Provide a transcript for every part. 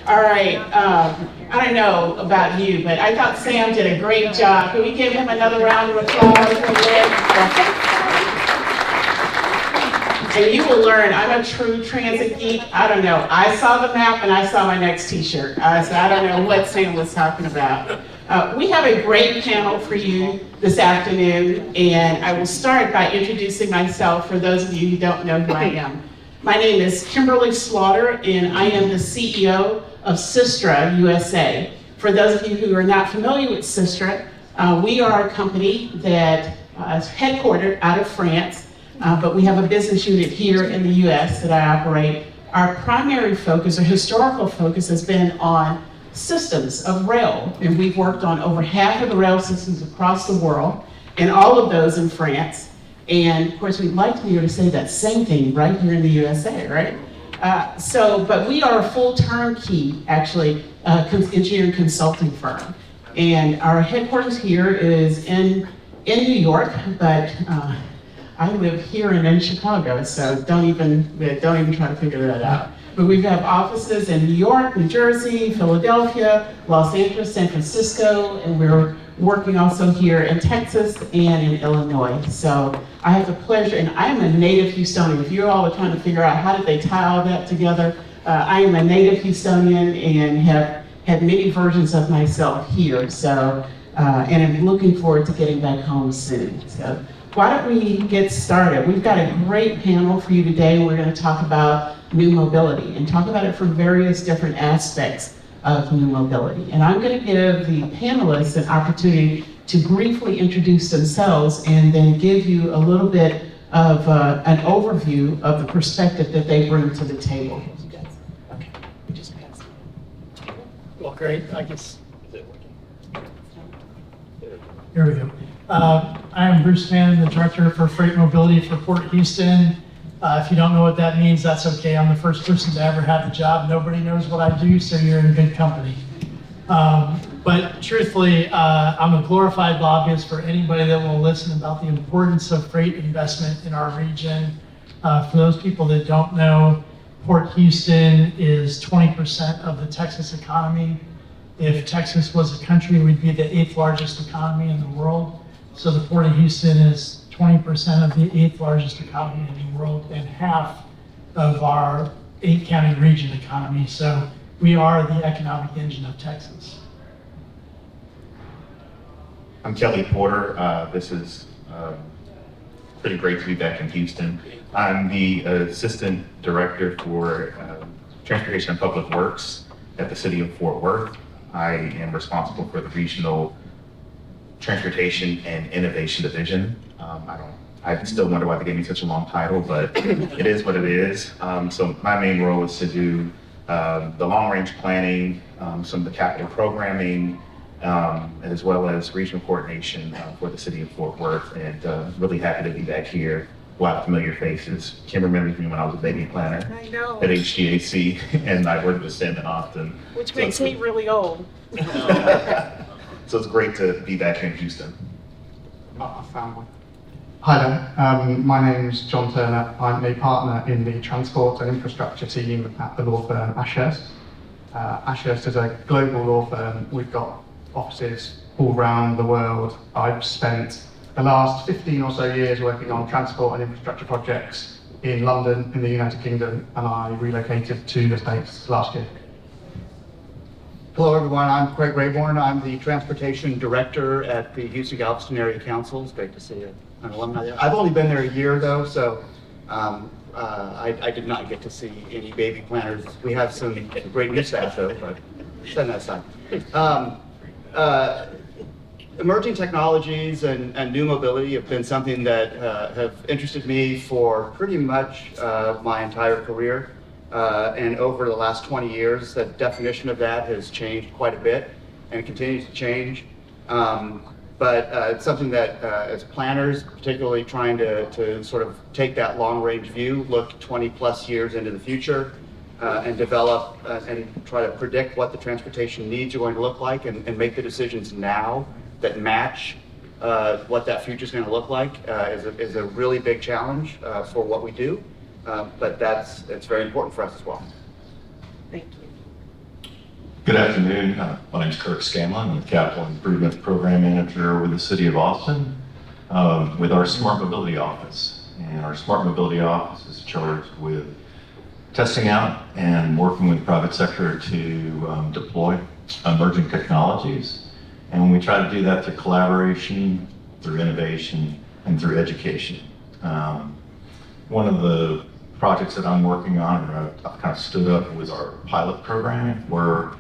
All right, I don't know about you, but I thought Sam did a great job. Can we give him another round of applause? And you will learn, I'm a true transit geek. I don't know, I saw the map and I saw my next t-shirt. So I don't know what Sam was talking about. We have a great panel for you this afternoon, and I will start by introducing myself for those of you who don't know who I am. My name is Kimberly Slaughter, and I am the CEO of SYSTRA USA. For those of you who are not familiar with SYSTRA, we are a company that is headquartered out of France, but we have a business unit here in the US that I operate. Our primary focus, or historical focus, has been on systems of rail, and we've worked on over half of the rail systems across the world, and all of those in France. And of course, we'd like to be able to say that same thing right here in the USA, right? But we are a full turnkey, actually, engineering consulting firm. And our headquarters here is in New York, but I live here and in Chicago, so don't even try to figure that out. But we have offices in New York, New Jersey, Philadelphia, Los Angeles, San Francisco, and we're working also here in Texas and in Illinois. So I have the pleasure, and I am a native Houstonian. If you all are trying to figure out how did they tie all that together, I am a native Houstonian and have had many versions of myself here. So, and I'm looking forward to getting back home soon. So why don't we get started? We've got a great panel for you today. We're going to talk about new mobility and talk about it from various different aspects of new mobility. And I'm going to give the panelists an opportunity to briefly introduce themselves and then give you a little bit of an overview of the perspective that they bring to the table. Okay, we just passed. Well, great. I guess. Here we go. I am Bruce Mann, the Director for Freight Mobility for Port Houston. If you don't know what that means, that's okay. I'm the first person to ever have the job. Nobody knows what I do, so you're in good company. But truthfully, I'm a glorified lobbyist for anybody that will listen about the importance of freight investment in our region. For those people that don't know, Port Houston is 20% of the Texas economy. If Texas was a country, we'd be the 8th largest economy in the world. So the Port of Houston is 20% of the 8th largest economy in the world and half of our 8-county region economy. So we are the economic engine of Texas. I'm Kelly Porter. This is pretty great to be back in Houston. I'm the Assistant Director for Transportation and Public Works at the City of Fort Worth. I am responsible for the Regional Transportation and Innovation Division. I still wonder why they gave me such a long title, but it is what it is. So my main role is to do the long-range planning, some of the capital programming, as well as regional coordination for the City of Fort Worth. And really happy to be back here. A lot of familiar faces. Kim remembers me when I was a baby planner at HGAC, and I worked with Sam and Austin. Which makes me really old. So it's great to be back in Houston. I found one. Hi there, my name is John Turner. I'm a partner in the Transport and Infrastructure team at the law firm Ashurst. Ashurst is a global law firm. We've got offices all around the world. I've spent the last 15 or so years working on transport and infrastructure projects in London, in the United Kingdom, and I relocated to the States last year. Hello everyone, I'm Craig Raybourne. I'm the Transportation Director at the Houston-Galveston Area Council. It's great to see an alumni there. I've only been there a year though, so I did not get to see any baby planners. We have some great new staff though, but set that aside. Emerging technologies and new mobility have been something that have interested me for pretty much my entire career. And over the last 20 years, the definition of that has changed quite a bit and continues to change. But it's something that as planners, particularly trying to sort of take that long-range view, look 20 plus years into the future, and develop and try to predict what the transportation needs are going to look like and make the decisions now that match what that future is going to look like is a really big challenge for what we do. But it's very important for us as well. Thank you. Good afternoon. My name is Kirk Scanlon. I'm the Capital Improvement Program Manager with the City of Austin with our Smart Mobility Office. And our Smart Mobility Office is charged with testing out and working with the private sector to deploy emerging technologies. And we try to do that through collaboration, through innovation, and through education. One of the projects that I'm working on, or I've kind of stood up, was our pilot program, where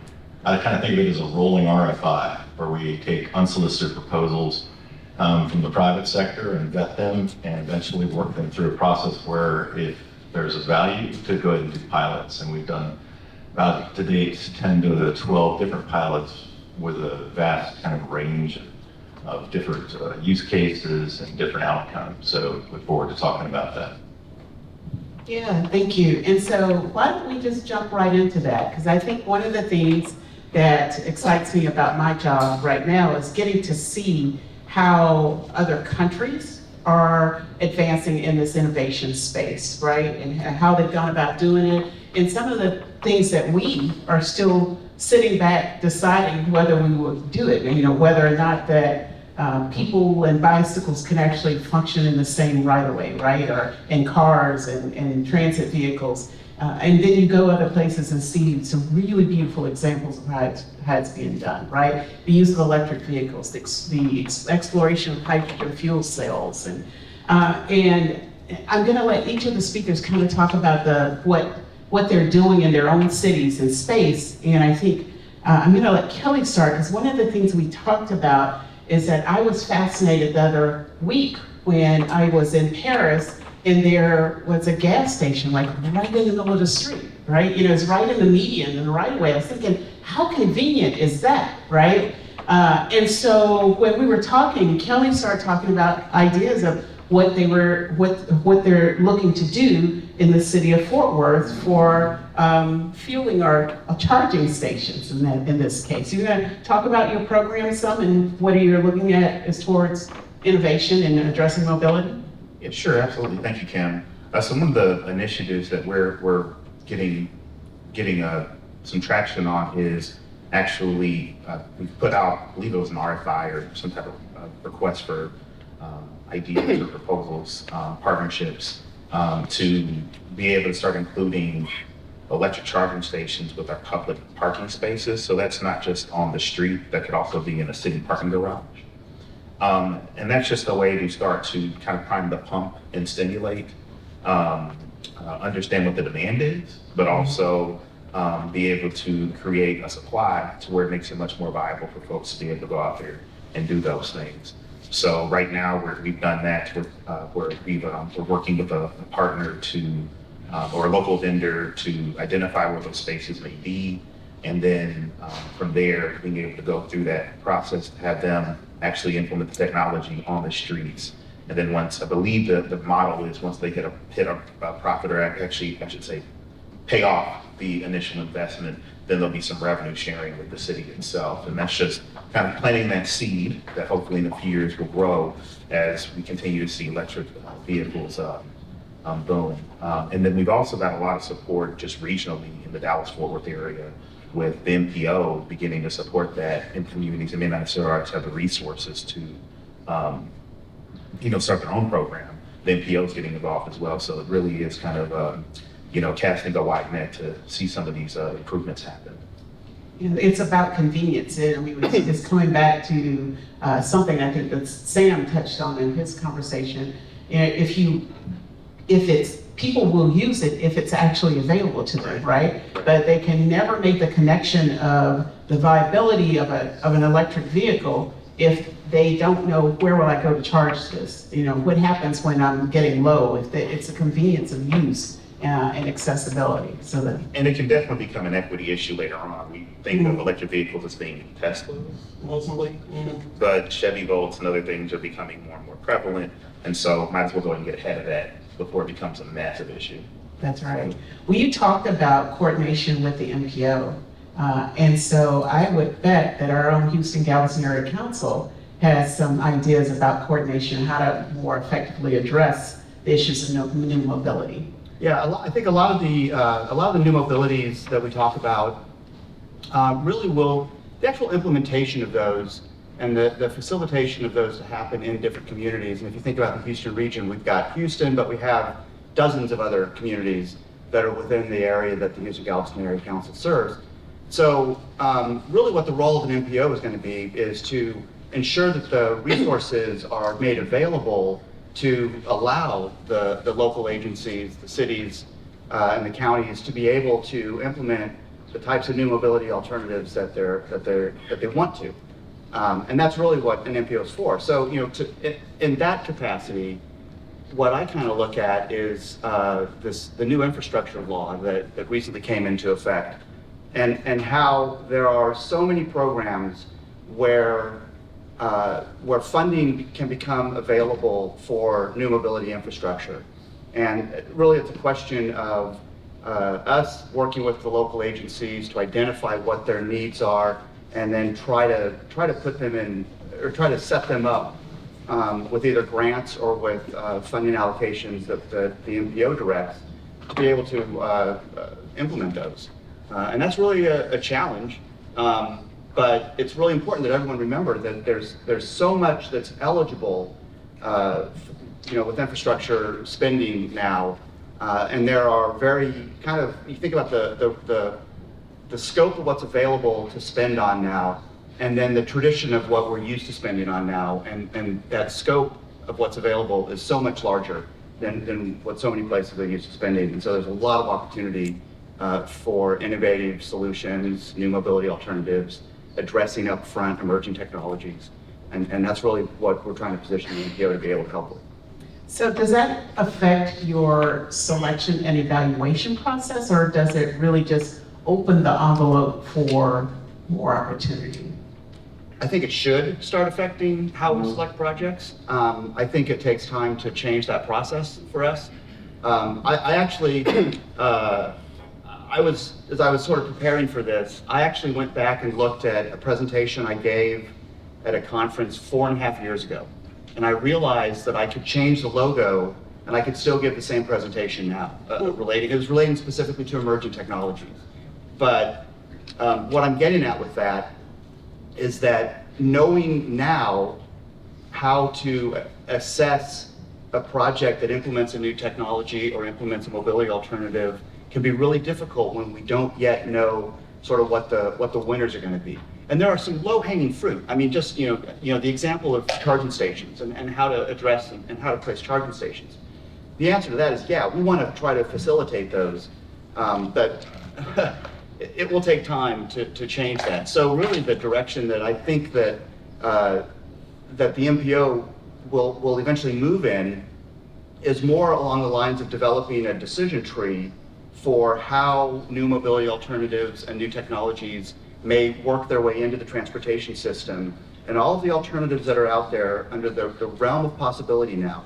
I kind of think of it as a rolling RFI, where we take unsolicited proposals from the private sector and vet them and eventually work them through a process where if there's a value to go ahead and do pilots. And we've done about to date 10 to 12 different pilots with a vast kind of range of different use cases and different outcomes. So look forward to talking about that. Yeah, thank you. And so why don't we just jump right into that? Because I think one of the things that excites me about my job right now is getting to see how other countries are advancing in this innovation space, right? And how they've gone about doing it. And some of the things that we are still sitting back deciding whether we will do it, and, you know, whether or not that people and bicycles can actually function in the same right of way, right? Or in cars and transit vehicles. And then you go other places and see some really beautiful examples of how it's being done, right? The use of electric vehicles, the exploration of hydrogen fuel cells. And I'm gonna let each of the speakers kind of talk about what they're doing in their own cities and space. And I think I'm gonna let Kelly start, because one of the things we talked about is that I was fascinated the other week when I was in Paris and there was a gas station like right in the middle of the street, right? You know, it's right in the median and the right of way. I was thinking, how convenient is that, right? And so when we were talking, Kelly started talking about ideas of what they're looking to do in the city of Fort Worth for fueling our charging stations in this case. You're going to talk about your program some and what you're looking at as towards innovation and addressing mobility? Yeah, sure, absolutely. Thank you, Kim. Some of the initiatives that we're getting some traction on is actually we've put out, I believe it was an RFI or some type of request for ideas or proposals, partnerships to be able to start including electric charging stations with our public parking spaces. So that's not just on the street, that could also be in a city parking garage. And that's just a way to start to kind of prime the pump and stimulate, understand what the demand is, but also be able to create a supply to where it makes it much more viable for folks to be able to go out there and do those things. So right now we've done that, we're working with a partner or a local vendor to identify where those spaces may be. And then from there, being able to go through that process to have them actually implement the technology on the streets. And then once, I believe the model is once they hit a profit, or actually, I should say, pay off the initial investment, then there'll be some revenue sharing with the city itself. And that's just kind of planting that seed that hopefully in a few years will grow as we continue to see electric vehicles boom. And then we've also got a lot of support just regionally in the Dallas-Fort Worth area with the MPO beginning to support that in communities that may not necessarily have the resources to start their own program. The MPO is getting involved as well. So it really is kind of casting a wide net to see some of these improvements happen. It's about convenience, and it's coming back to something I think that Sam touched on in his conversation. People will use it if it's actually available to them, right? But they can never make the connection of the viability of an electric vehicle if they don't know where will I go to charge this. What happens when I'm getting low? It's a convenience of use and accessibility. And it can definitely become an equity issue later on. We think of electric vehicles as being Teslas mostly, but Chevy Volts and other things are becoming more and more prevalent, and so might as well go ahead and get ahead of that before it becomes a massive issue. That's right. Well, you talked about coordination with the MPO, and so I would bet that our own Houston-Galveston Area Council has some ideas about coordination, how to more effectively address the issues of new mobility. Yeah, I think a lot of the new mobilities that we talk about really will, the actual implementation of those and the facilitation of those to happen in different communities. And if you think about the Houston region, we've got Houston, but we have dozens of other communities that are within the area that the Houston-Galveston Area Council serves. So really what the role of an MPO is going to be is to ensure that the resources are made available to allow the local agencies, the cities, and the counties to be able to implement the types of new mobility alternatives that they want to. And that's really what an MPO is for. So, in that capacity, what I kind of look at is the new infrastructure law that recently came into effect, and how there are so many programs where funding can become available for new mobility infrastructure. And really it's a question of us working with the local agencies to identify what their needs are, and then try to put them in, or try to set them up with either grants or with funding allocations that the MPO directs to be able to implement those. And that's really a challenge, but it's really important that everyone remember that there's so much that's eligible with infrastructure spending now, and there are very you think about the scope of what's available to spend on now, and then the tradition of what we're used to spending on now, and that scope of what's available is so much larger than what so many places are used to spending. And so there's a lot of opportunity for innovative solutions, new mobility alternatives, addressing upfront emerging technologies. And that's really what we're trying to position the NPO to be able to help with. So does that affect your selection and evaluation process, or does it really just open the envelope for more opportunity? I think it should start affecting how we select projects. I think it takes time to change that process for us. I actually, as I was sort of preparing for this, I actually went back and looked at a presentation I gave at a conference 4.5 years ago. And I realized that I could change the logo and I could still give the same presentation now. It was relating specifically to emerging technologies. But what I'm getting at with that is that knowing now how to assess a project that implements a new technology or implements a mobility alternative can be really difficult when we don't yet know sort of what the winners are going to be. And there are some low-hanging fruit. I mean, just the example of charging stations and how to address them and how to place charging stations. The answer to that is, yeah, we want to try to facilitate those, but it will take time to change that. So really, the direction that I think that the MPO will eventually move in is more along the lines of developing a decision tree for how new mobility alternatives and new technologies may work their way into the transportation system, and all of the alternatives that are out there under the realm of possibility now.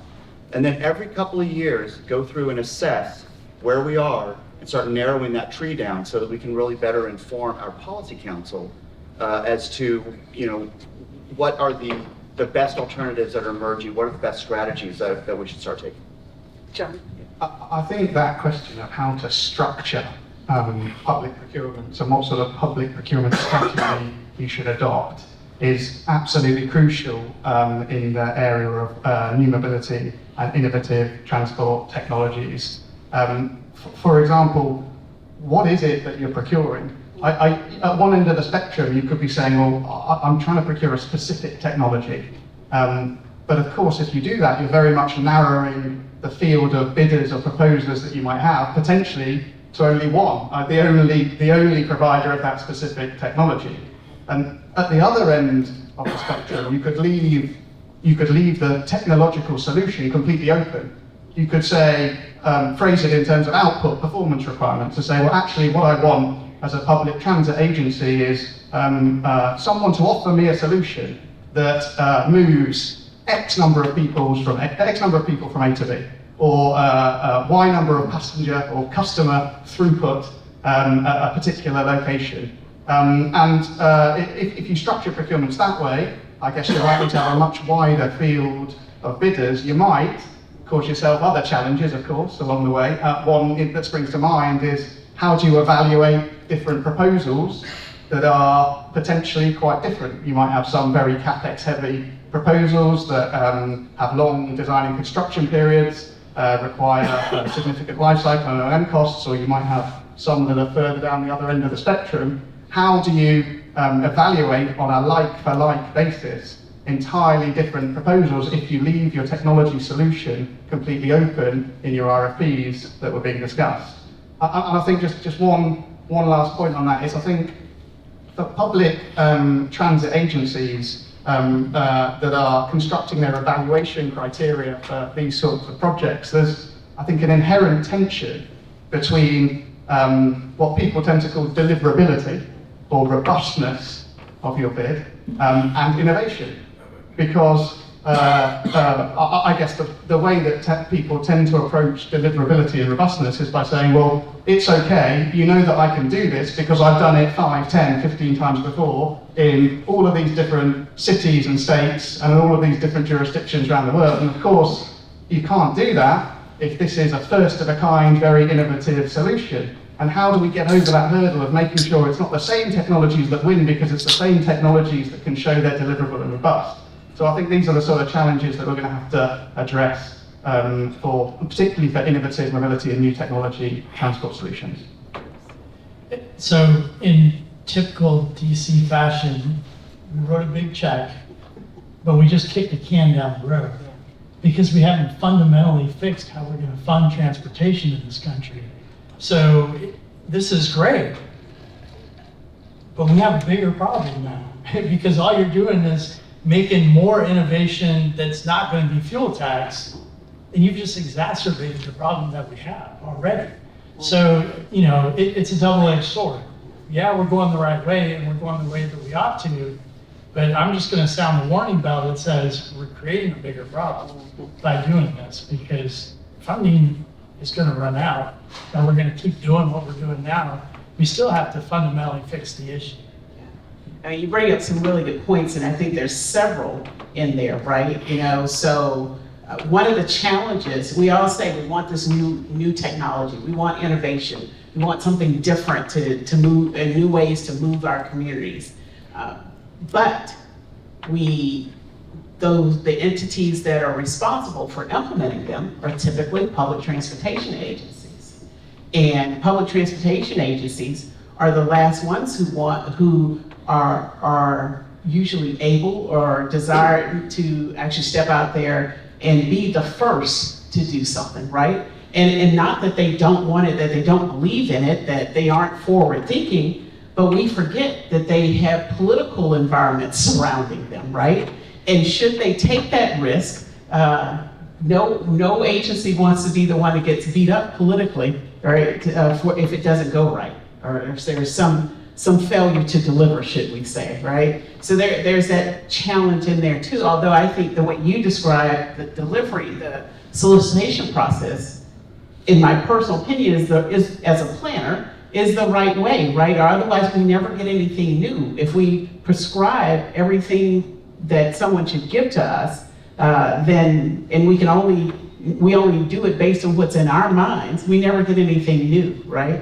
And then every couple of years, go through and assess where we are and start narrowing that tree down so that we can really better inform our policy council as to what are the best alternatives that are emerging, what are the best strategies that we should start taking. John? I think that question of how to structure public procurement and what sort of public procurement strategy you should adopt is absolutely crucial in the area of new mobility and innovative transport technologies. For example, what is it that you're procuring? At one end of the spectrum, you could be saying, well, I'm trying to procure a specific technology. But of course, if you do that, you're very much narrowing the field of bidders or proposers that you might have, potentially to only one, the only provider of that specific technology. And at the other end of the spectrum, you could leave the technological solution completely open. You could say, phrase it in terms of output performance requirements, to say, well, actually what I want as a public transit agency is someone to offer me a solution that moves X number of people from A to B, or Y number of passenger or customer throughput at a particular location. If you structure procurements that way, I guess you're likely to have a much wider field of bidders. You might cause yourself other challenges, of course, along the way. One that springs to mind is, how do you evaluate different proposals that are potentially quite different. You might have some very capex heavy proposals that have long design and construction periods, require significant lifecycle and O&M costs, or you might have some that are further down the other end of the spectrum. How do you evaluate on a like-for-like basis entirely different proposals if you leave your technology solution completely open in your RFPs that were being discussed? And I think just one last point on that is, I think for public transit agencies that are constructing their evaluation criteria for these sorts of projects, there's, I think, an inherent tension between what people tend to call deliverability or robustness of your bid and innovation. Because I guess the way that people tend to approach deliverability and robustness is by saying, well, it's okay, you know that I can do this because I've done it 5, 10, 15 times before in all of these different cities and states and all of these different jurisdictions around the world. And of course, you can't do that if this is a first of a kind, very innovative solution. And how do we get over that hurdle of making sure it's not the same technologies that win because it's the same technologies that can show they're deliverable and robust? So I think these are the sort of challenges that we're going to have to address, particularly for innovative mobility and new technology transport solutions. So in typical DC fashion, we wrote a big check, but we just kicked the can down the road because we haven't fundamentally fixed how we're going to fund transportation in this country. So this is great, but we have a bigger problem now because all you're doing is making more innovation that's not going to be fuel tax, and you've just exacerbated the problem that we have already. So, you know, it's a double-edged sword. Yeah, we're going the right way, and we're going the way that we ought to, but I'm just going to sound the warning bell that says we're creating a bigger problem by doing this, because funding is going to run out, and we're going to keep doing what we're doing now. We still have to fundamentally fix the issue. I mean, you bring up some really good points, and I think there's several in there, right? You know, so one of the challenges, we all say we want this new technology, we want innovation, we want something different to move, and new ways to move our communities. But the entities that are responsible for implementing them are typically public transportation agencies. And public transportation agencies are the last ones who are usually able or desire to actually step out there and be the first to do something, right? And not that they don't want it, that they don't believe in it, that they aren't forward thinking, but we forget that they have political environments surrounding them, right? And should they take that risk, no agency wants to be the one that gets beat up politically, right? If it doesn't go right, or if there's some failure to deliver, should we say, right? So there's that challenge in there too, although I think the way you describe the delivery, the solicitation process, in my personal opinion, is as a planner, is the right way, right? Or otherwise we never get anything new. If we prescribe everything that someone should give to us, and we only do it based on what's in our minds, we never get anything new, right?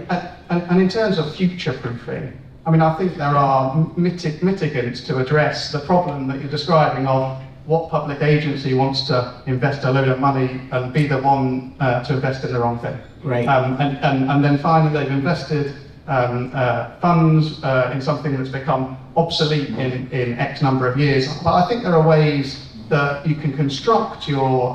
And in terms of future-proofing, I mean, I think there are mitigants to address the problem that you're describing of what public agency wants to invest a load of money and be the one to invest in the wrong thing. Right. And then finally they've invested funds in something that's become obsolete in X number of years. But I think there are ways that you can construct your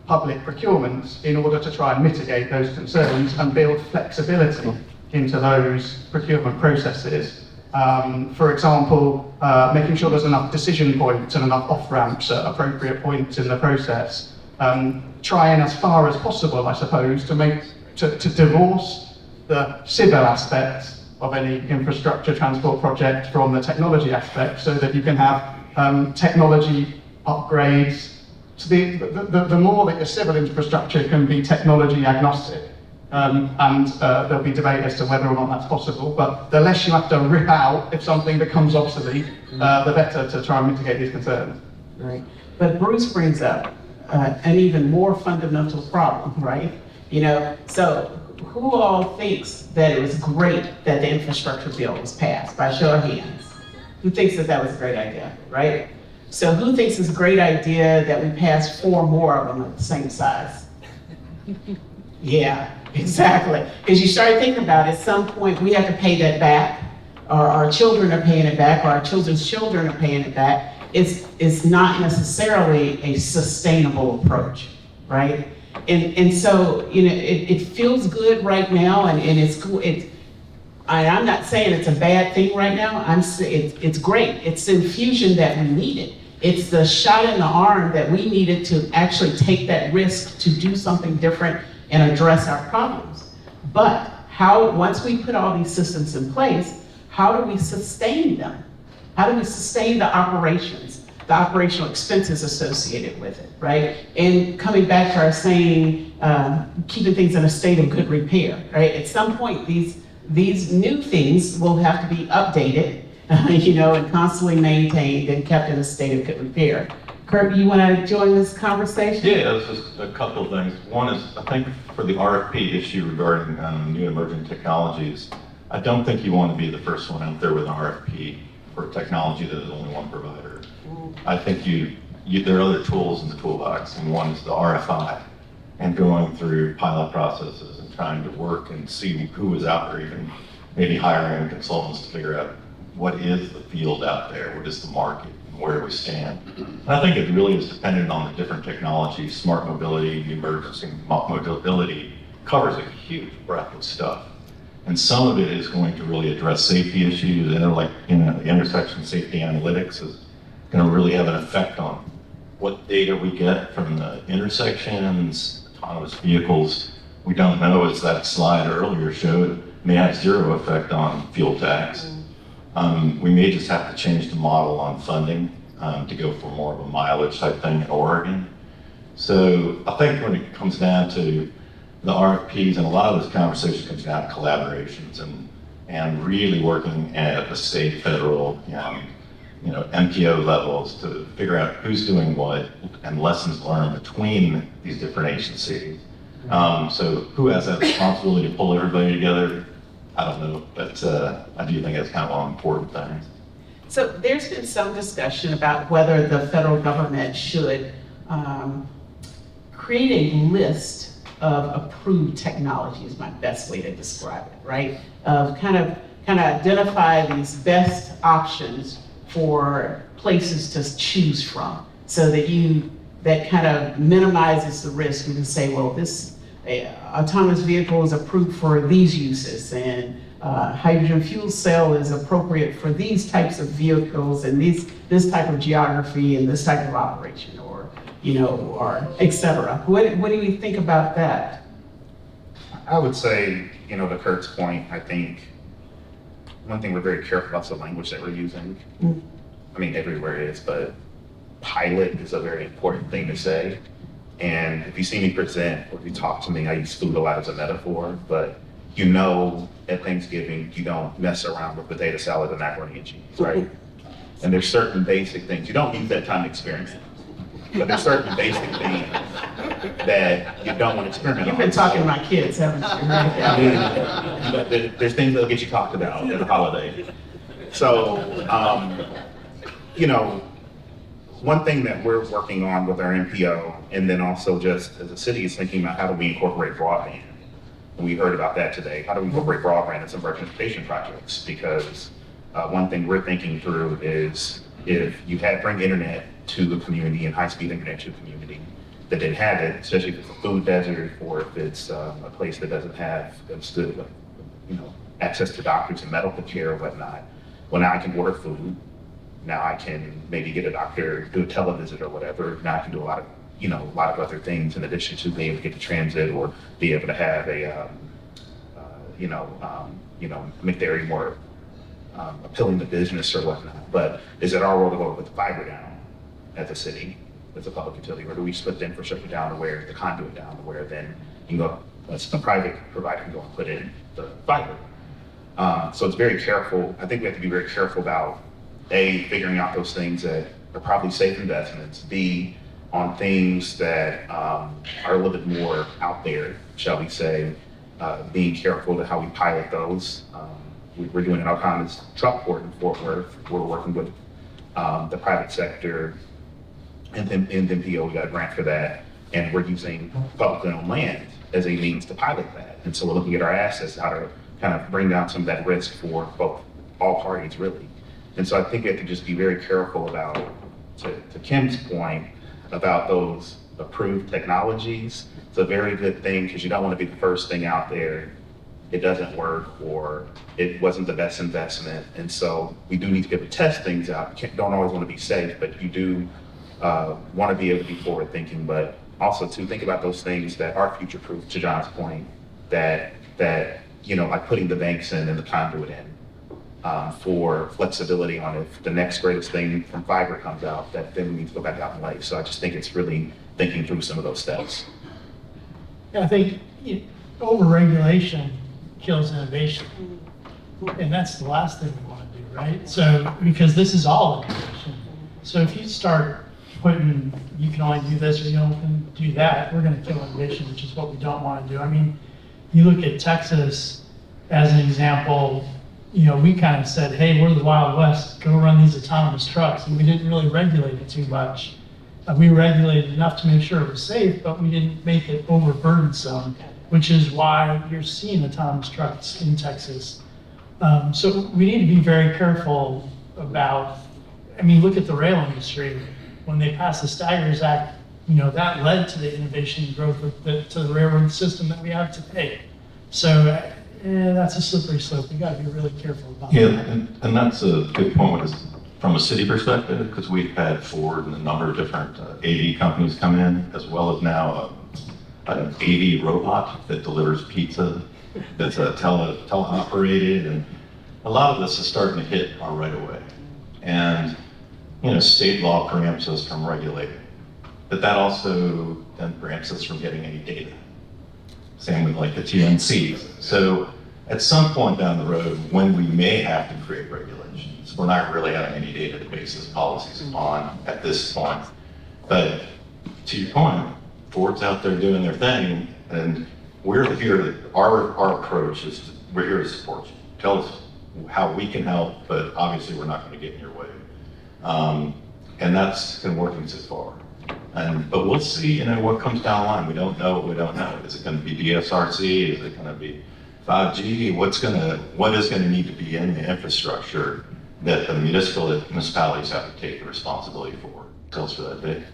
public procurements in order to try and mitigate those concerns and build flexibility into those procurement processes. For example, making sure there's enough decision points and enough off-ramps at appropriate points in the process. Trying as far as possible, I suppose, to divorce the civil aspects of any infrastructure transport project from the technology aspect, so that you can have technology upgrades. So the more that your civil infrastructure can be technology agnostic, and there'll be debate as to whether or not that's possible, but the less you have to rip out if something becomes obsolete, the better to try and mitigate these concerns. Right. But Bruce brings up an even more fundamental problem, right? You know, so who all thinks that it was great that the infrastructure bill was passed? By show of hands. Who thinks that that was a great idea, right? So who thinks it's a great idea that we pass 4 more of them of the same size? Yeah, exactly. Because you start thinking about it, at some point we have to pay that back, or our children are paying it back, or our children's children are paying it back. It's not necessarily a sustainable approach, right? And so, you know, it feels good right now, and I'm not saying it's a bad thing right now. It's great. It's the infusion that we needed. It's the shot in the arm that we needed to actually take that risk to do something different and address our problems. But once we put all these systems in place, how do we sustain them? How do we sustain the operations, the operational expenses associated with it, right? And coming back to our saying, keeping things in a state of good repair, right? At some point, these new things will have to be updated, you know, and constantly maintained and kept in a state of good repair. Kirk, you want to join this conversation? Yeah, there's just a couple of things. One is, I think for the RFP issue regarding new emerging technologies, I don't think you want to be the first one out there with an RFP for technology that is only one provider. I think there are other tools in the toolbox, and one is the RFI, and going through pilot processes and trying to work and see who is out there, even maybe hiring consultants to figure out what is the field out there, what is the market, and where do we stand. And I think it really is dependent on the different technologies. Smart mobility, emergency mobility covers a huge breadth of stuff. And some of it is going to really address safety issues, and like, you know, the intersection safety analytics is going to really have an effect on what data we get from the intersections, autonomous vehicles. We don't know, as that slide earlier showed, may have 0 effect on fuel tax. We may just have to change the model on funding to go for more of a mileage type thing in Oregon. So I think when it comes down to the RFPs, and a lot of this conversation comes down to collaborations and really working at the state, federal, you know, MPO levels to figure out who's doing what and lessons learned between these different agencies. So who has that responsibility to pull everybody together? I don't know, but I do think that's kind of one important thing. So there's been some discussion about whether the federal government should create a list of approved technology, is my best way to describe it, right? Of kind of identify these best options for places to choose from, so that kind of minimizes the risk. You can say, well, this autonomous vehicle is approved for these uses, and hydrogen fuel cell is appropriate for these types of vehicles and this type of geography and this type of operation, or, you know, or et cetera. What do you think about that? I would say, you know, to Kirk's point, I think one thing we're very careful about is the language that we're using. I mean, everywhere it is, but pilot is a very important thing to say. And if you see me present or if you talk to me, I use food a lot as a metaphor, but you know, at Thanksgiving, you don't mess around with potato salad and macaroni and cheese, right? And there's certain basic things. You don't use that time to experiment, but there's certain basic things that you don't want to experiment on. You've been talking to my kids, haven't you? I mean, but there's things that'll get you talked about at the holiday. So, you know, one thing that we're working on with our MPO, and then also just as a city, is thinking about how do we incorporate broadband. And we heard about that today. How do we incorporate broadband in some of our transportation projects? Because one thing we're thinking through is if you bring internet to the community and high-speed internet to the community that didn't have it, especially if it's a food desert or if it's a place that doesn't have access to doctors and medical care or whatnot. Well, now I can order food. Now I can maybe get a doctor, do a televisit or whatever. Now I can do a lot of other things in addition to being able to get to transit or be able to have make the area more appealing to business or whatnot. But is it our role to go with fiber down as a city, as a public utility, or do we split the infrastructure down to where the conduit down to where then you can go, a private provider can go and put in the fiber? So it's very careful. I think we have to be very careful about A, figuring out those things that are probably safe investments, B, on things that are a little bit more out there, shall we say, being careful to how we pilot those. We're doing an autonomous truck port in Fort Worth. We're working with the private sector and then PO, we got a grant for that. And we're using publicly owned land as a means to pilot that. And so we're looking at our assets, how to kind of bring down some of that risk for all parties really. And so I think we have to just be very careful about, to Kim's point, about those approved technologies. It's a very good thing because you don't want to be the first thing out there. It doesn't work or it wasn't the best investment. And so we do need to be able to test things out. You don't always want to be safe, but you do want to be able to be forward thinking, but also to think about those things that are future proof, to John's point, that like putting the banks in and the conduit in for flexibility on if the next greatest thing from fiber comes out, that then we need to go back out and lay. So I just think it's really thinking through some of those steps. Yeah, I think overregulation kills innovation. And that's the last thing we want to do, right? So, because this is all innovation. So if you start putting, you can only do this or you can do that, we're going to kill innovation, which is what we don't want to do. I mean, you look at Texas as an example, we kind of said, hey, we're the Wild West, go run these autonomous trucks. And we didn't really regulate it too much. We regulated enough to make sure it was safe, but we didn't make it overburdensome, which is why you're seeing autonomous trucks in Texas. So we need to be very careful about, look at the rail industry. When they passed the Staggers Act, that led to the innovation and growth to the railroad system that we have today. So that's a slippery slope. We got to be really careful about that. Yeah, and that's a good point from a city perspective, because we've had Ford and a number of different AV companies come in, as well as now an AV robot that delivers pizza that's teleoperated, and a lot of this is starting to hit our right of way. And state law preempts us from regulating, but that also then preempts us from getting any data. Same with like the TNCs. So at some point down the road, when we may have to create regulations, we're not really having any data to base this policies on at this point. But to your point, Ford's out there doing their thing, and we're here. Our approach is we're here to support you. Tell us how we can help, but obviously we're not going to get in your way. And that's been working so far. But we'll see, what comes down the line. We don't know what we don't know. Is it going to be DSRC? Is it going to be 5G? What is going to need to be in the infrastructure that the municipalities have to take the responsibility for? Tell us for that, Dave.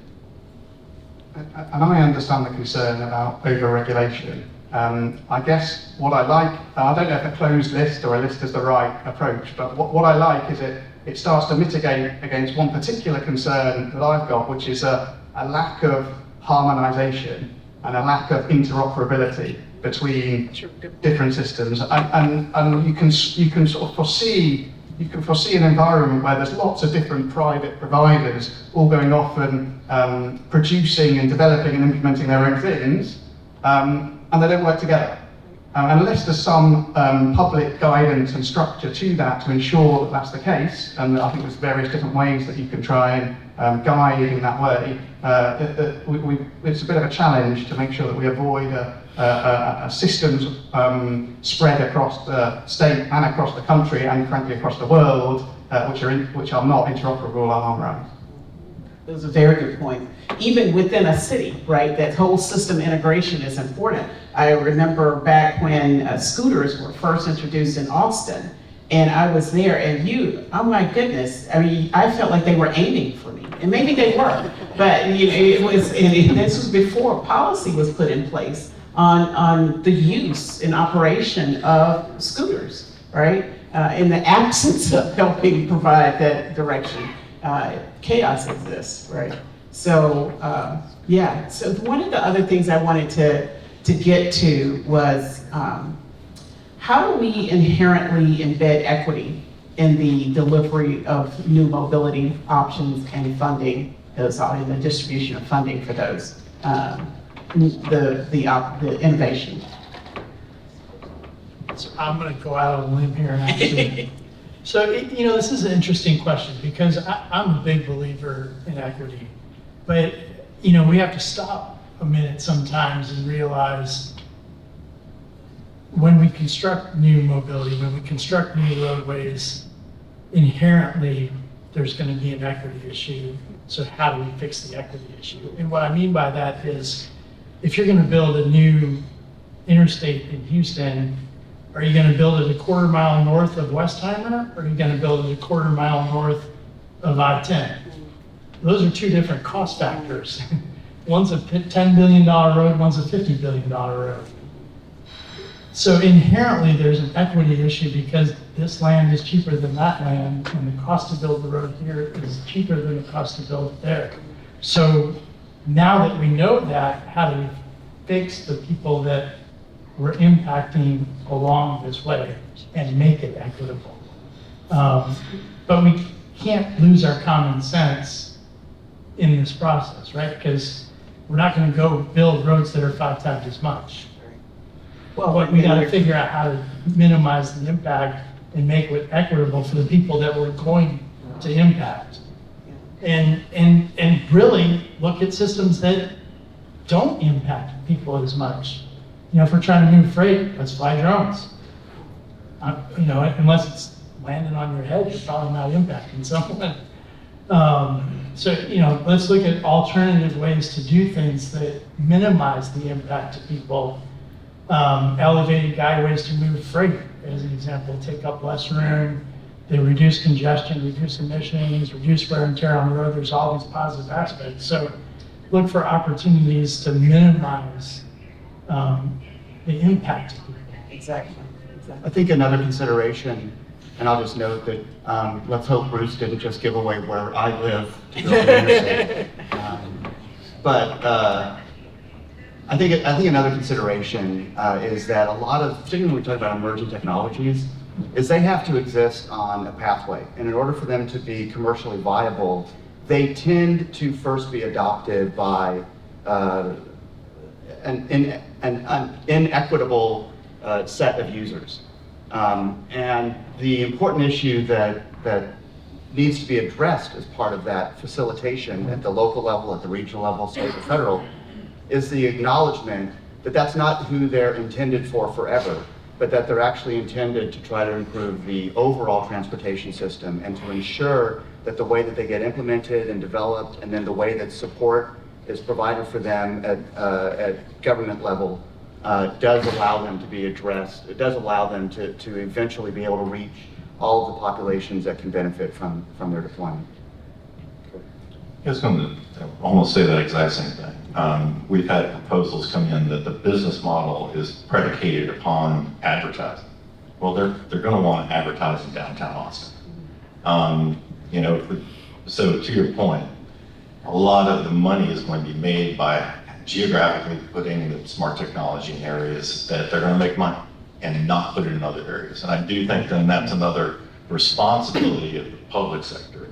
And I understand the concern about over-regulation. I guess what I like, I don't know if a closed list or a list is the right approach, but what I like is it starts to mitigate against one particular concern that I've got, which is a lack of harmonization and a lack of interoperability between different systems. And you can sort of foresee an environment where there's lots of different private providers all going off and producing and developing and implementing their own things, and they don't work together. Unless there's some public guidance and structure to that to ensure that that's the case, and I think there's various different ways that you can try and guide in that way, it's a bit of a challenge to make sure that we avoid a systems spread across the state and across the country and frankly across the world, which are not interoperable on our own. Those are very good points. Even within a city, right, that whole system integration is important. I remember back when scooters were first introduced in Austin, and I was there, and oh my goodness, I felt like they were aiming for me, and maybe they were, but it was, and this was before policy was put in place on the use and operation of scooters, right? In the absence of helping provide that direction, chaos exists, right? So, so one of the other things I wanted to get to was how do we inherently embed equity in the delivery of new mobility options and funding, in the distribution of funding for those, the innovation? So I'm going to go out on a limb here and actually. So, this is an interesting question because I'm a big believer in equity, but, we have to stop a minute sometimes and realize when we construct new mobility, when we construct new roadways, inherently, there's going to be an equity issue. So how do we fix the equity issue? And what I mean by that is, if you're going to build a new interstate in Houston, are you going to build it a quarter mile north of Westheimer, or are you going to build it a quarter mile north of I-10? Those are two different cost factors. One's a $10 billion road, one's a $50 billion road. So inherently, there's an equity issue because this land is cheaper than that land, and the cost to build the road here is cheaper than the cost to build it there. So now that we know that, how do we fix the people that we're impacting along this way and make it equitable? But we can't lose our common sense in this process, right? Because we're not going to go build roads that are 5 times as much. But we got to figure out how to minimize the impact and make it equitable for the people that we're going to impact. And really look at systems that don't impact people as much. You know, if we're trying to move freight, let's fly drones. You know, unless it's landing on your head, you're probably not impacting someone. So, you know, let's look at alternative ways to do things that minimize the impact to people. Elevated guideways to move freight, as an example, take up less room, they reduce congestion, reduce emissions, reduce wear and tear on the road. There's all these positive aspects. So look for opportunities to minimize the impact to people. Exactly. I think another consideration, and I'll just note that let's hope Bruce didn't just give away where I live to build the interstate. But I think another consideration is that a lot of, particularly when we talk about emerging technologies, is they have to exist on a pathway. And in order for them to be commercially viable, they tend to first be adopted by an inequitable set of users. And the important issue that needs to be addressed as part of that facilitation at the local level, at the regional level, state, or federal, is the acknowledgement that that's not who they're intended for forever, but that they're actually intended to try to improve the overall transportation system and to ensure that the way that they get implemented and developed, and then the way that support is provided for them at government level, does allow them to be addressed. It does allow them to eventually be able to reach all of the populations that can benefit from their deployment. I was going to almost say that exact same thing. We've had proposals come in that the business model is predicated upon advertising. Well, they're going to want to advertise in downtown Austin. You know, so to your point, a lot of the money is going to be made by geographically putting the smart technology in areas that they're going to make money and not put it in other areas. And I do think then that's another responsibility of the public sector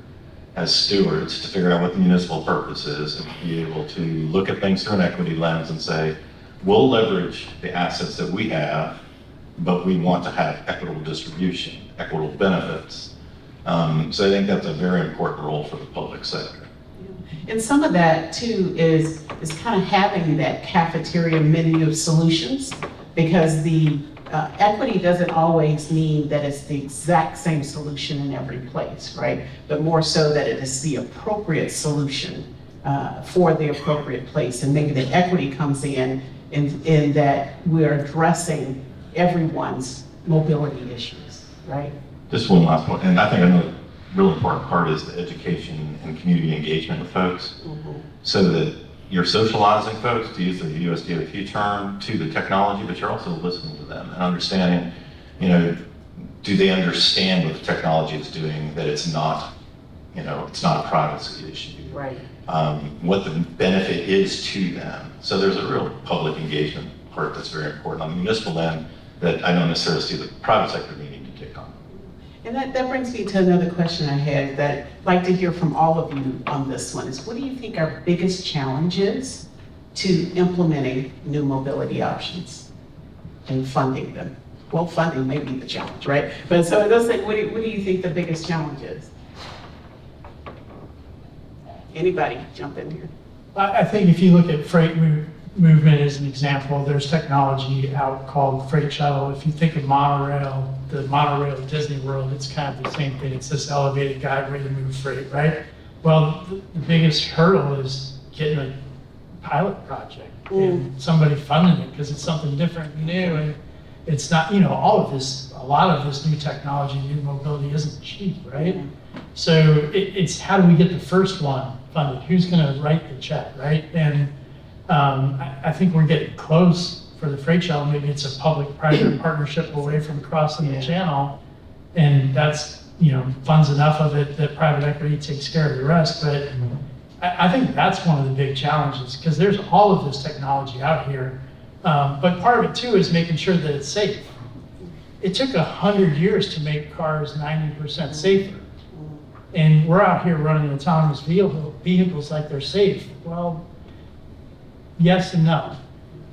as stewards to figure out what the municipal purpose is and be able to look at things through an equity lens and say, we'll leverage the assets that we have, but we want to have equitable distribution, equitable benefits. So I think that's a very important role for the public sector. And some of that too is kind of having that cafeteria menu of solutions, because the equity doesn't always mean that it's the exact same solution in every place, right? But more so that it is the appropriate solution for the appropriate place. And maybe the equity comes in that we're addressing everyone's mobility issues, right? Just one last point, and I think another real important part is the education and community engagement with folks, so that you're socializing folks, to use the USDOT term, to the technology, but you're also listening to them and understanding, you know, do they understand what the technology is doing, that it's not, you know, it's not a privacy issue. Right. What the benefit is to them. So there's a real public engagement part that's very important on the municipal end that I don't necessarily see the private sector needing to take on. And that brings me to another question I had that I'd like to hear from all of you on this one, is what do you think our biggest challenge is to implementing new mobility options and funding them? Well, funding may be the challenge, right? But so it does, what do you think the biggest challenge is? Anybody jump in here? I think if you look at freight movement is an example. There's technology out called freight shuttle. If you think of monorail, the monorail at Disney World, it's kind of the same thing. It's this elevated guideway to move freight, right? Well, the biggest hurdle is getting a pilot project and somebody funding it because it's something different and new. And it's not, you know, all of this, a lot of this new technology, new mobility isn't cheap, right? So it's how do we get the first one funded? Who's going to write the check, right? And I think we're getting close for the freight shuttle. Maybe it's a public-private partnership away from crossing the channel, and that's, you know, funds enough of it that private equity takes care of the rest. But I think that's one of the big challenges because there's all of this technology out here. But part of it too is making sure that it's safe. It took 100 years to make cars 90% safer. And we're out here running autonomous vehicles like they're safe. Well, yes and no.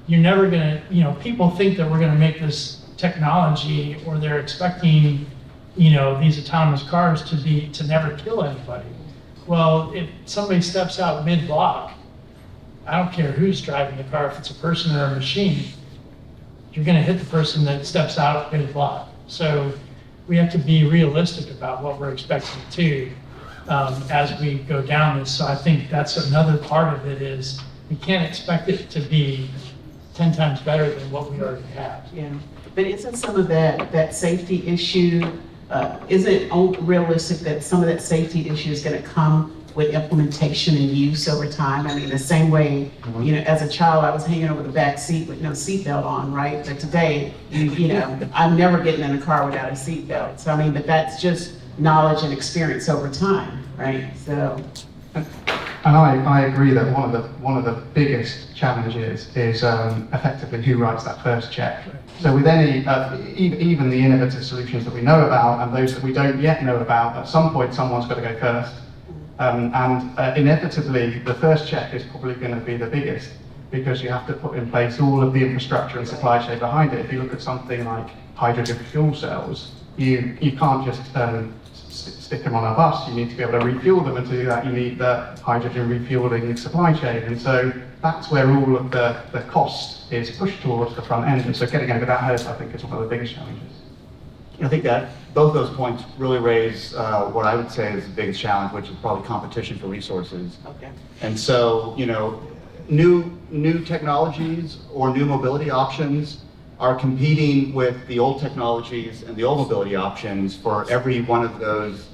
You're never gonna, you know, people think that we're gonna make this technology or they're expecting, you know, these autonomous cars to never kill anybody. Well, if somebody steps out mid-block, I don't care who's driving the car, if it's a person or a machine, you're gonna hit the person that steps out mid-block. So we have to be realistic about what we're expecting to as we go down this. So I think that's another part of it is we can't expect it to be 10 times better than what we already have. Yeah, but isn't some of that safety issue, is it realistic that some of that safety issue is going to come with implementation and use over time? I mean, the same way, you know, as a child, I was hanging over the back seat with no seatbelt on, right? But today, you know, I'm never getting in a car without a seatbelt. So I mean, but that's just knowledge and experience over time, right? So. And I agree that one of the biggest challenges is effectively who writes that first check. So with any, even the innovative solutions that we know about and those that we don't yet know about, at some point someone's got to go first. Inevitably, the first check is probably going to be the biggest because you have to put in place all of the infrastructure and supply chain behind it. If you look at something like hydrogen fuel cells, you can't just stick them on a bus. You need to be able to refuel them, and to do that you need the hydrogen refueling supply chain. And so that's where all of the cost is pushed towards the front end. And so getting over that hurdle, I think, is one of the biggest challenges. I think that both those points really raise what I would say is the biggest challenge, which is probably competition for resources. Okay. And so, you know, new technologies or new mobility options are competing with the old technologies and the old mobility options for every one of those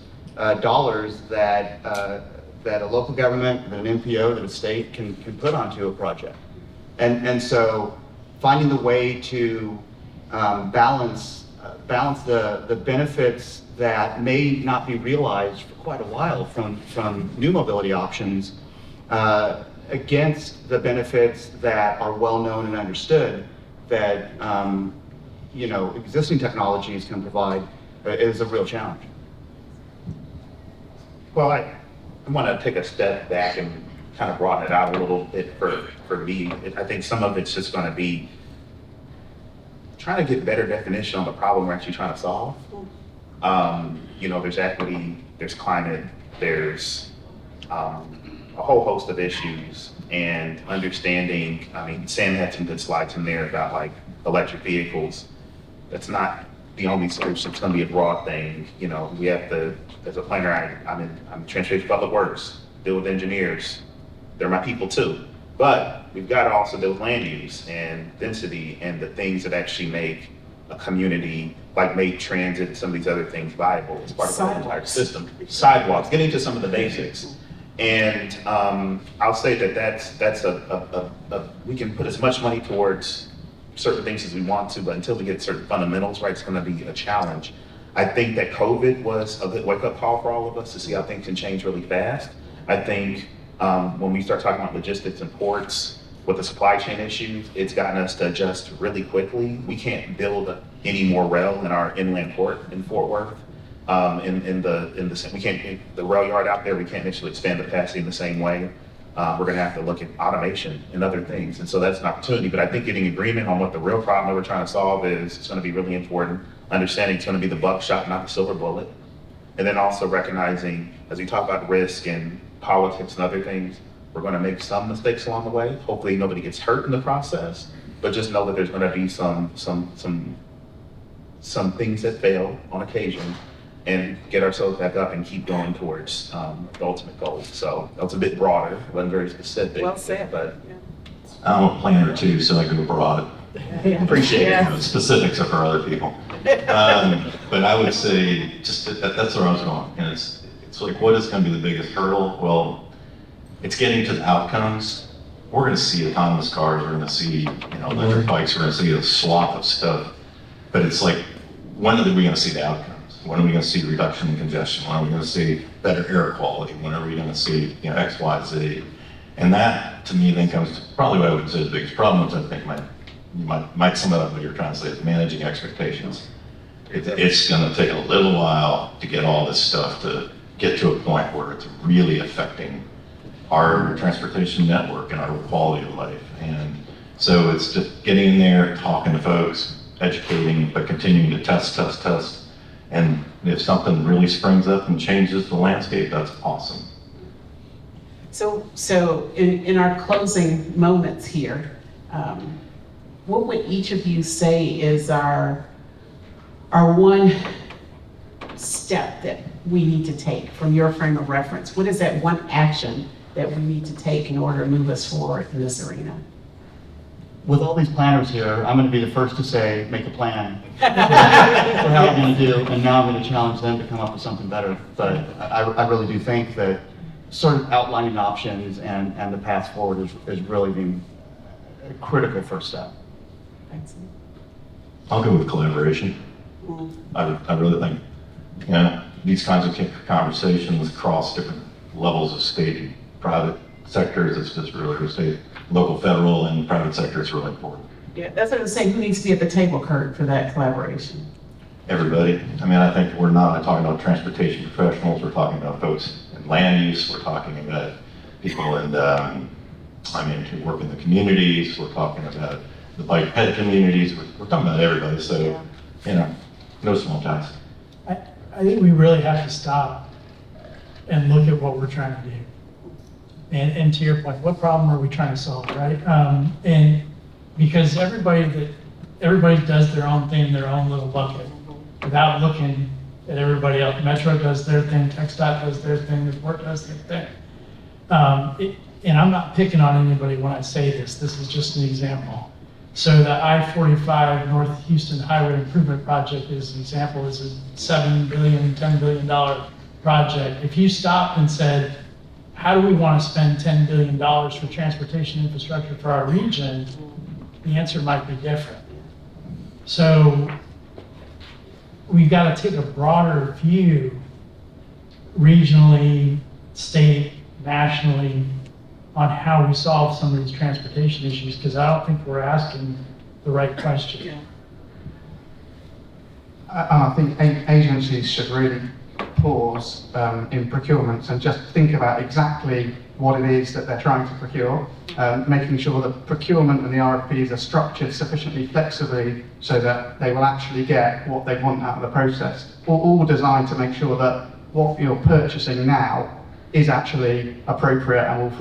dollars that a local government, that an NPO, that a state can put onto a project. And so finding the way to balance the benefits that may not be realized for quite a while from new mobility options against the benefits that are well known and understood that you know, existing technologies can provide is a real challenge. Well, I want to take a step back and kind of broaden it out a little bit for me. I think some of it's just going to be trying to get better definition on the problem we're actually trying to solve. You know, there's equity, there's climate, there's a whole host of issues, and understanding, I mean, Sam had some good slides in there about like electric vehicles. That's not the only solution. It's going to be a broad thing. You know, we have to, as a planner, I'm in transportation public works, deal with engineers. They're my people too. But we've got to also deal with land use and density and the things that actually make a community, like make transit and some of these other things viable as part of the entire system. Sidewalks, getting to some of the basics. And I'll say that's we can put as much money towards certain things as we want to, but until we get certain fundamentals right, it's going to be a challenge. I think that COVID was a good wake-up call for all of us to see how things can change really fast. I think when we start talking about logistics and ports with the supply chain issues, it's gotten us to adjust really quickly. We can't build any more rail in our inland port in Fort Worth. We can't, the rail yard out there, we can't necessarily expand the capacity in the same way. We're going to have to look at automation and other things. And so that's an opportunity. But I think getting agreement on what the real problem that we're trying to solve is going to be really important. Understanding it's going to be the buckshot, not the silver bullet. And then also recognizing, as we talk about risk and politics and other things, We're gonna make some mistakes along the way. Hopefully nobody gets hurt in the process, but just know that there's gonna be some things that fail on occasion, and get ourselves back up and keep going towards the ultimate goal. So that was a bit broader, wasn't very specific. Well said. But I'm a planner too, so I go broad. appreciate it. You know, specifics are for other people. But I would say, just that's where I was going. And it's like, what is going to be the biggest hurdle? Well, it's getting to the outcomes. We're going to see autonomous cars. We're going to see, electric bikes. We're going to see a swath of stuff. But it's like, when are we going to see the outcomes? When are we going to see reduction in congestion? When are we going to see better air quality? When are we going to see, X, Y, Z? And that, to me, then comes to probably what I would say the biggest problem, which I think you might sum it up what you're trying to say, is managing expectations. It's going to take a little while to get all this stuff to get to a point where it's really affecting our transportation network and our quality of life. And so it's just getting in there, talking to folks, educating, but continuing to test. And if something really springs up and changes the landscape, that's awesome. So in our closing moments here, what would each of you say is our one step that we need to take from your frame of reference? What is that one action that we need to take in order to move us forward in this arena? With all these planners here, I'm going to be the first to say, make a plan for how we're going to do, and now I'm going to challenge them to come up with something better. But I really do think that sort of outlining options and the path forward is really a critical first step. Excellent. I'll go with collaboration. I really think, these kinds of conversations across different levels of state and private sectors, it's just really state, local, federal, and private sector is really important. Yeah, that's what I was saying. Who needs to be at the table, Kurt, for that collaboration? Everybody. I think we're not talking about transportation professionals. We're talking about folks in land use. We're talking about people in who work in the communities. We're talking about the bike ped communities. We're talking about everybody. So, no small task. I think we really have to stop and look at what we're trying to do. And to your point, what problem are we trying to solve, right? And because everybody does their own thing in their own little bucket without looking at everybody else. Metro does their thing, TxDOT does their thing, the port does their thing. And I'm not picking on anybody when I say this. This is just an example. So the I-45 North Houston Highway Improvement Project is an example. Is a $7 billion, $10 billion project. If you stopped and said, how do we want to spend $10 billion for transportation infrastructure for our region? The answer might be different. So we've got to take a broader view regionally, state, nationally, on how we solve some of these transportation issues, because I don't think we're asking the right question. Yeah. I think agencies should really pause in procurements and just think about exactly what it is that they're trying to procure, making sure that procurement and the RFPs are structured sufficiently flexibly so that they will actually get what they want out of the process, all designed to make sure that what you're purchasing now is actually appropriate and will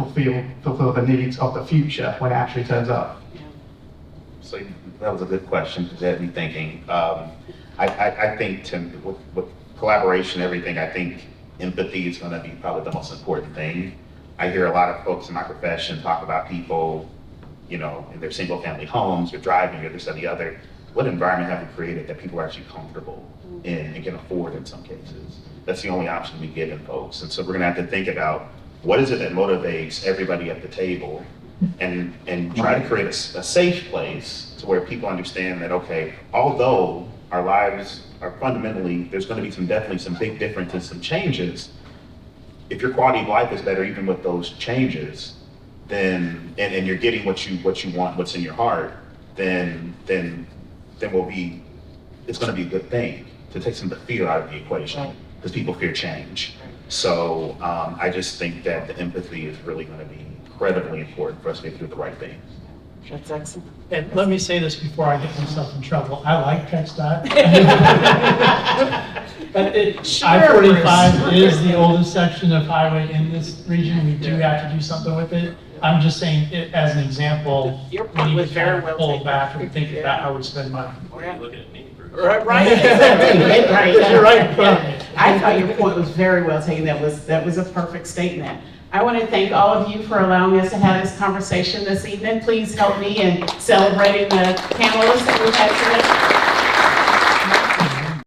fulfill the needs of the future when it actually turns up. So that was a good question, because it had me thinking. I think, Tim, with collaboration, everything, I think empathy is going to be probably the most important thing. I hear a lot of folks in my profession talk about people, in their single family homes, or driving, or this or the other. What environment have we created that people are actually comfortable in and can afford in some cases? That's the only option we give in folks. And so we're going to have to think about what is it that motivates everybody at the table, and try to create a safe place to where people understand that, okay, although our lives are fundamentally, there's going to be definitely some big differences, some changes. If your quality of life is better, even with those changes, then, and you're getting what you want, what's in your heart, then it's going to be a good thing to take some of the fear out of the equation, because people fear change. So I just think that the empathy is really going to be incredibly important for us to get through the right thing. That's excellent. And let me say this before I get myself in trouble. I like TxDOT. But Sure, I-45 is the oldest section of highway in this region. We do have to do something with it. I'm just saying it as an example. Your We point need was to very kind of well pull taken. back and think about how we spend money. Right, right, exactly, right. You're right in front of me. I thought your point was very well taken. That was a perfect statement. I want to thank all of you for allowing us to have this conversation this evening. Please help me in celebrating the panelists that we've had today.